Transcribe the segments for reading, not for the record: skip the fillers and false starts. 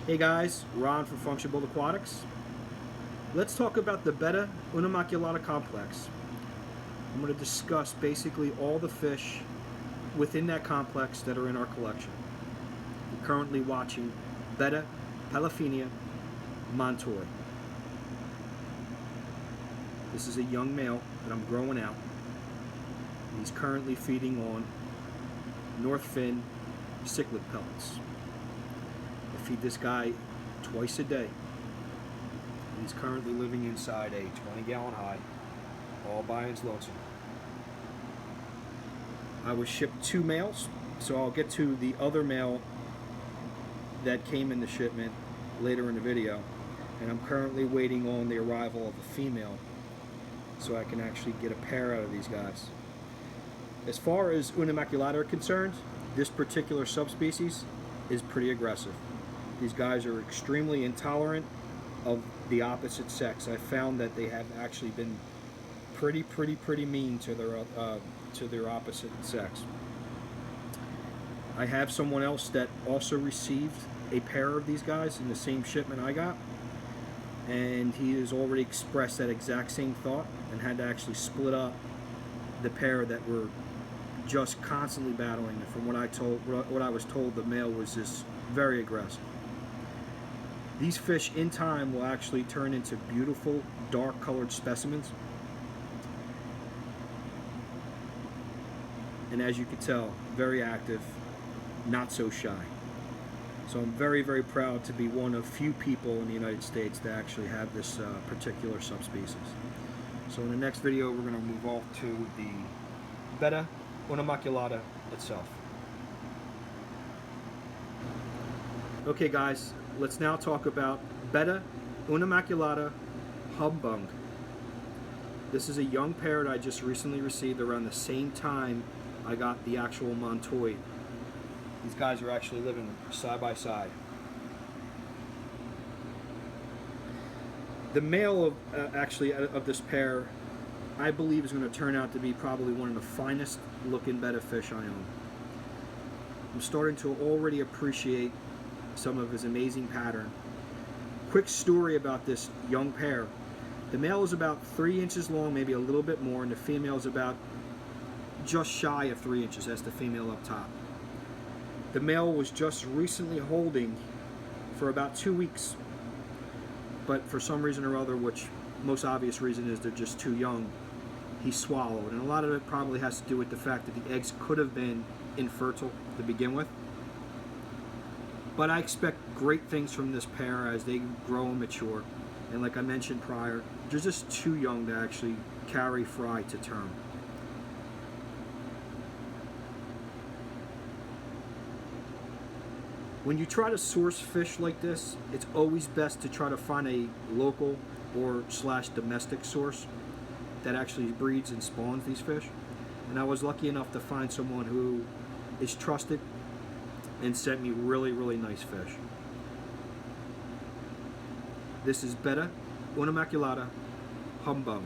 Hey guys, Ron from FunctionBuilt-Aquatics. Let's talk about the Betta unimaculata complex. I'm going to discuss basically all the fish within that complex that are in our collection. You're currently watching Betta, pallifina, montoy. This is a young male that I'm growing out. He's currently feeding on North Fin cichlid pellets. I feed this guy twice a day. He's currently living inside a 20-gallon high, all by his lonesome. I was shipped 2 males, so I'll get to the other male that came in the shipment later in the video. And I'm currently waiting on the arrival of a female so I can actually get a pair out of these guys. As far as unimaculata are concerned, this particular subspecies is pretty aggressive. These guys are extremely intolerant of the opposite sex. I found that they have actually been pretty mean to their opposite sex. I have someone else that also received a pair of these guys in the same shipment I got, and he has already expressed that exact same thought and had to actually split up the pair that were just constantly battling. And from what I was told, the male was just very aggressive. These fish in time will actually turn into beautiful dark colored specimens. And as you can tell, very active, not so shy. So I'm very proud to be one of few people in the United States that actually have this particular subspecies. So in the next video, we're going to move off to the Betta unimaculata itself. Okay guys, let's now talk about Betta unimaculata hubbung. This is a young pair that I just recently received around the same time I got the actual montoy. These guys are actually living side by side. The male of this pair, I believe, is going to turn out to be probably one of the finest looking Betta fish I own. I'm starting to already appreciate some of his amazing pattern. Quick story about this young pair. The male is about 3 inches long, maybe a little bit more, and the female is about just shy of 3 inches. That's the female up top. The male was just recently holding for about 2 weeks, but for some reason or other, which most obvious reason is they're just too young, he swallowed. And a lot of it probably has to do with the fact that the eggs could have been infertile to begin with. But I expect great things from this pair as they grow and mature. And like I mentioned prior, they're just too young to actually carry fry to term. When you try to source fish like this, it's always best to try to find a local or / domestic source that actually breeds and spawns these fish. And I was lucky enough to find someone who is trusted and sent me really nice fish. This is Betta unimaculata hubbung.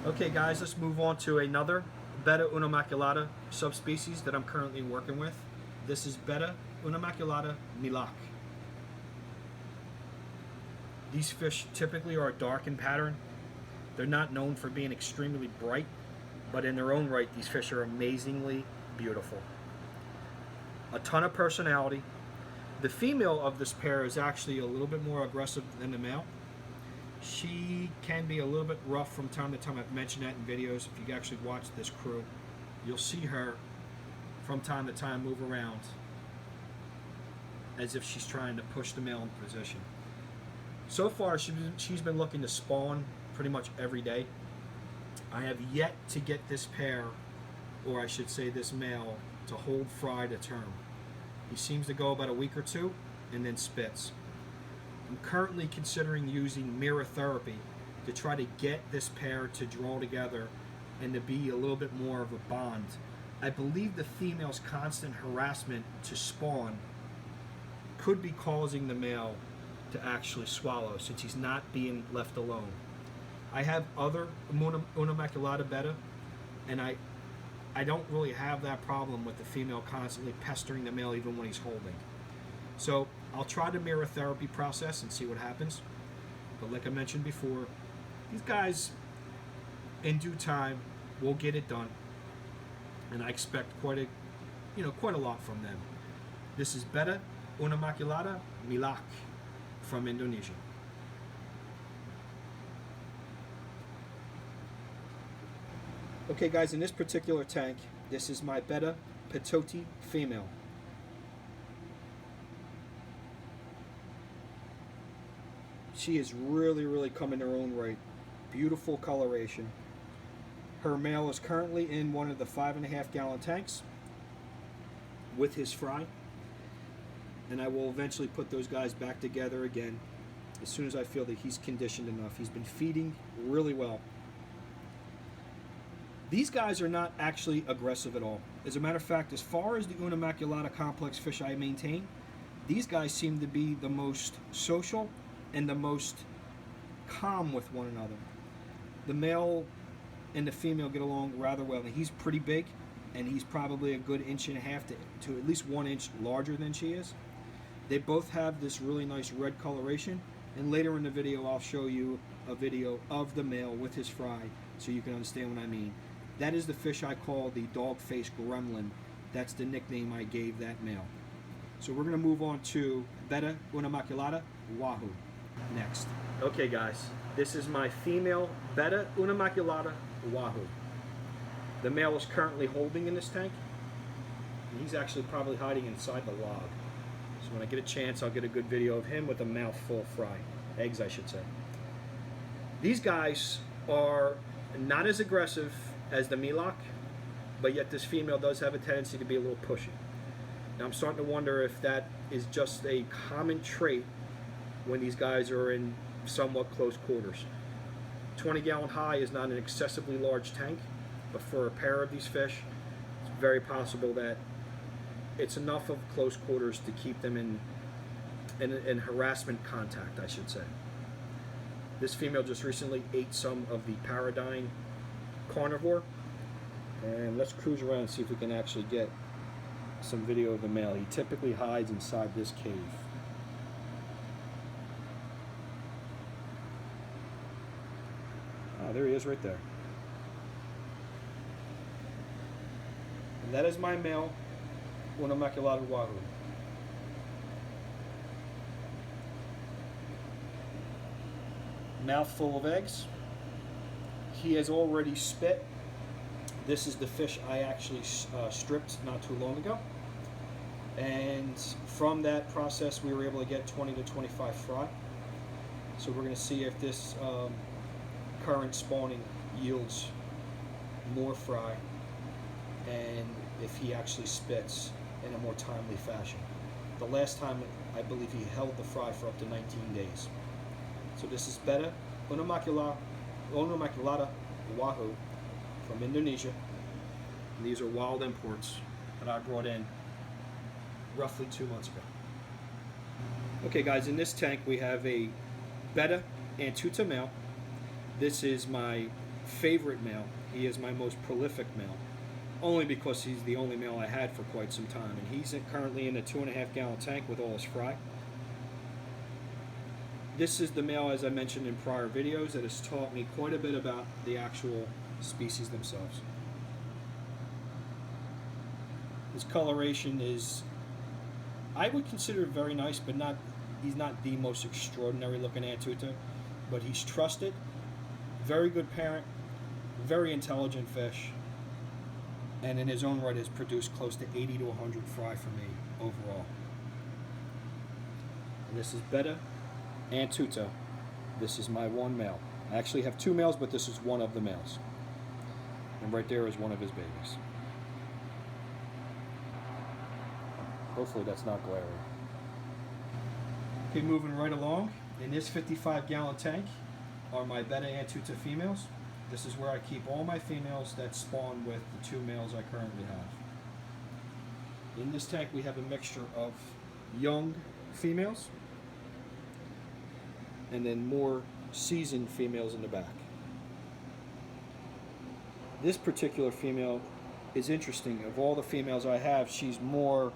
Okay guys, let's move on to another Betta unimaculata subspecies that I'm currently working with. This is Betta unimaculata milak. These fish typically are dark in pattern. They're not known for being extremely bright, but in their own right, these fish are amazingly beautiful. A ton of personality. The female of this pair is actually a little bit more aggressive than the male. She can be a little bit rough from time to time. I've mentioned that in videos. If you actually watch this crew, you'll see her from time to time move around as if she's trying to push the male in position. So far, she's been looking to spawn pretty much every day. I have yet to get this pair, or I should say this male, to hold fry to term. He seems to go about a week or two and then spits. I'm currently considering using mirror therapy to try to get this pair to draw together and to be a little bit more of a bond. I believe the female's constant harassment to spawn could be causing the male to actually swallow, since he's not being left alone. I have other unimaculata betta, and I don't really have that problem with the female constantly pestering the male even when he's holding. So I'll try the mirror therapy process and see what happens. But like I mentioned before, these guys in due time will get it done, and I expect quite a lot from them. This is Betta unimaculata milak from Indonesia. Okay guys, in this particular tank, this is my Betta patoti female. She is really coming her own right. Beautiful coloration. Her male is currently in one of the 5.5 gallon tanks with his fry, and I will eventually put those guys back together again as soon as I feel that he's conditioned enough. He's been feeding really well. These guys are not actually aggressive at all. As a matter of fact, as far as the unimaculata complex fish I maintain, these guys seem to be the most social and the most calm with one another. The male and the female get along rather well, and he's pretty big, and he's probably a good 1.5 inches to at least 1 inch larger than she is. They both have this really nice red coloration, and later in the video I'll show you a video of the male with his fry so you can understand what I mean. That is the fish I call the dog-faced gremlin. That's the nickname I gave that male. So we're going to move on to Betta unimaculata wahoo next. Okay guys, this is my female Betta unimaculata wahoo. The male is currently holding in this tank, and he's actually probably hiding inside the log. So when I get a chance, I'll get a good video of him with a mouthful of fry. Eggs, I should say. These guys are not as aggressive as the milak, but yet this female does have a tendency to be a little pushy. Now I'm starting to wonder if that is just a common trait when these guys are in somewhat close quarters. 20 gallon high is not an excessively large tank, but for a pair of these fish, it's very possible that it's enough of close quarters to keep them in harassment contact, I should say. This female just recently ate some of the paradigm carnivore, and let's cruise around and see if we can actually get some video of the male. He typically hides inside this cave. Ah, there he is right there. And that is my male unimaculata wahoo. Mouthful of eggs. He has already spit. This is the fish I actually stripped not too long ago, and from that process we were able to get 20 to 25 fry. So we're going to see if this current spawning yields more fry, and if he actually spits in a more timely fashion. The last time I believe he held the fry for up to 19 days. So this is Betta unimaculata wahoo from Indonesia. And these are wild imports that I brought in roughly 2 months ago. Okay guys, in this tank we have a Betta antuta male. This is my favorite male. He is my most prolific male, only because he's the only male I had for quite some time, and he's currently in a 2.5 gallon tank with all his fry. This is the male, as I mentioned in prior videos, that has taught me quite a bit about the actual species themselves. His coloration is, I would consider very nice, but he's not the most extraordinary looking antuta, but he's trusted, very good parent, very intelligent fish, and in his own right has produced close to 80 to 100 fry for me overall. And this is Betta antuta. This is my one male. I actually have 2 males, but this is one of the males. And right there is one of his babies. Hopefully that's not glaring. Okay, moving right along. In this 55 gallon tank are my Betta antuta females. This is where I keep all my females that spawn with the 2 males I currently have. In this tank we have a mixture of young females and then more seasoned females in the back. This particular female is interesting. Of all the females I have, she's more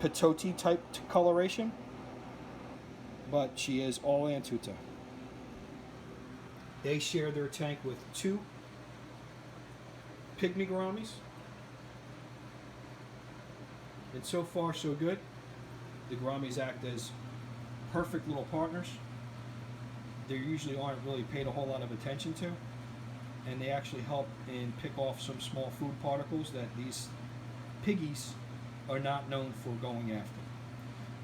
patoti type coloration, but she is all antuta. They share their tank with 2 pygmy gouramis, and so far so good. The gouramis act as perfect little partners. They usually aren't really paid a whole lot of attention to, and they actually help and pick off some small food particles that these piggies are not known for going after.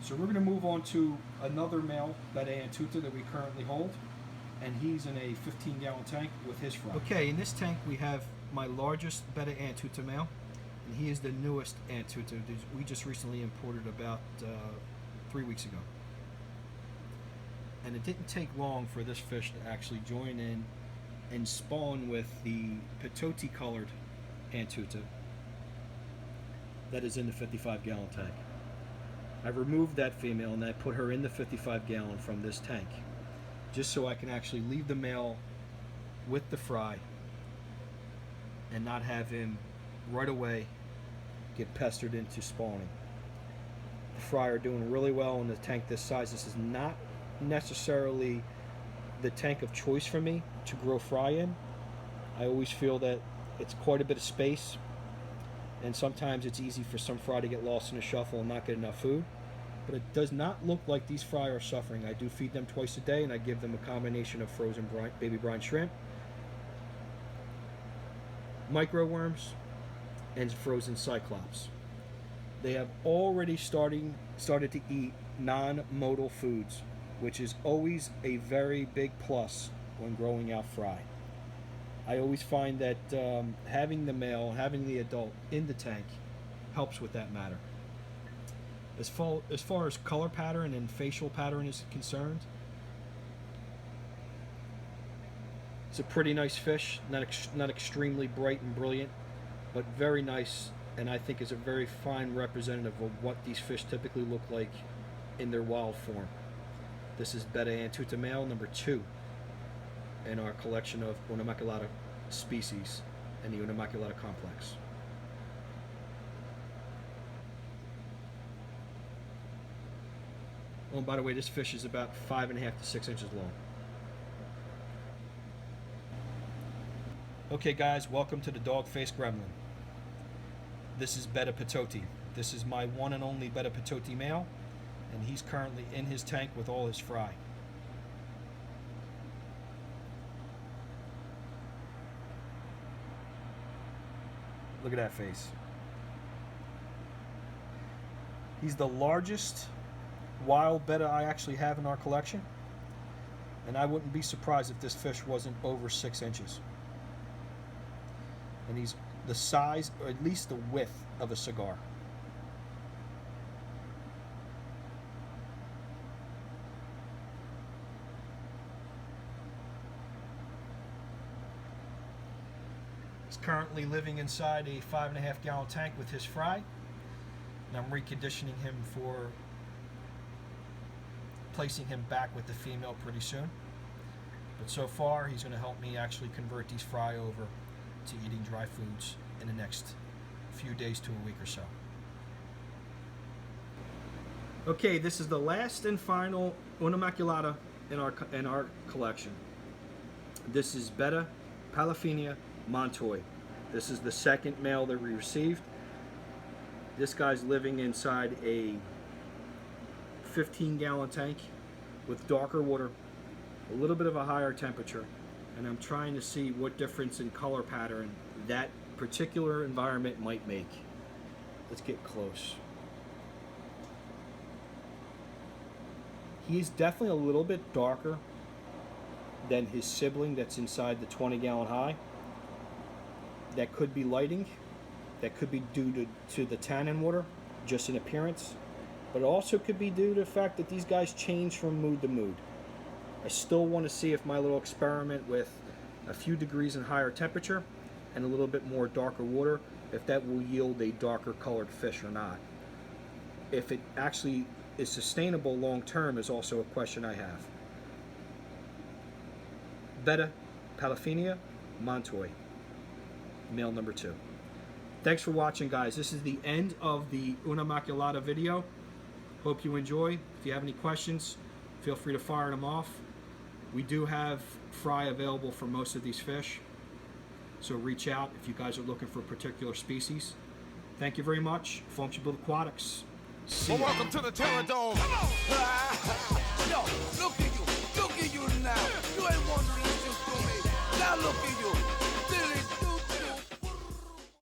So we're going to move on to another male Betta antuta that we currently hold, and he's in a 15-gallon tank with his fry. Okay, in this tank we have my largest Betta antuta male, and he is the newest antuta. We just recently imported about 3 weeks ago. And it didn't take long for this fish to actually join in and spawn with the patoti colored antuta that is in the 55-gallon tank. I removed that female and I put her in the 55-gallon from this tank, just so I can actually leave the male with the fry and not have him right away get pestered into spawning. The fry are doing really well in the tank this size. This is not necessarily the tank of choice for me to grow fry in. I always feel that it's quite a bit of space, and sometimes it's easy for some fry to get lost in the shuffle and not get enough food. But it does not look like these fry are suffering. I do feed them twice a day, and I give them a combination of frozen baby brine shrimp, micro worms, and frozen cyclops. They have already started to eat non-modal foods, which is always a very big plus when growing out fry. I always find that having the male, having the adult in the tank helps with that matter. As far as color pattern and facial pattern is concerned, it's a pretty nice fish, not extremely bright and brilliant, but very nice, and I think is a very fine representative of what these fish typically look like in their wild form. This is Betta antuta male number 2 in our collection of unimaculata species in the unimaculata complex. Oh, and by the way, this fish is about 5.5 to 6 inches long. Okay guys, welcome to the dog-faced gremlin. This is Betta patoti. This is my one and only Betta patoti male, and he's currently in his tank with all his fry. Look at that face. He's the largest wild Betta I actually have in our collection, and I wouldn't be surprised if this fish wasn't over 6 inches. And he's the size, or at least the width, of a cigar. He's currently living inside a 5.5-gallon tank with his fry, and I'm reconditioning him for placing him back with the female pretty soon. But so far, he's going to help me actually convert these fry over to eating dry foods in the next few days to a week or so. Okay, this is the last and final unimaculata in our collection. This is Betta pallifina montoy. This is the second male that we received. This guy's living inside a 15-gallon tank with darker water, a little bit of a higher temperature, and I'm trying to see what difference in color pattern that particular environment might make. Let's get close. He's definitely a little bit darker than his sibling that's inside the 20-gallon high. That could be lighting. That could be due to the tannin water, just in appearance. But it also could be due to the fact that these guys change from mood to mood. I still want to see if my little experiment with a few degrees in higher temperature and a little bit more darker water, if that will yield a darker colored fish or not. If it actually is sustainable long term is also a question I have. Betta, pallifina, montoy, male number 2. Thanks for watching, guys. This is the end of the unimaculata video. Hope you enjoy. If you have any questions, feel free to fire them off. We do have fry available for most of these fish, so reach out if you guys are looking for a particular species. Thank you very much. FunctionBuilt-Aquatics. See Well, ya. welcome to the Terror Dome. Come on. Yo, look at you. Look at you now. You ain't want to listen to me. Now look at you.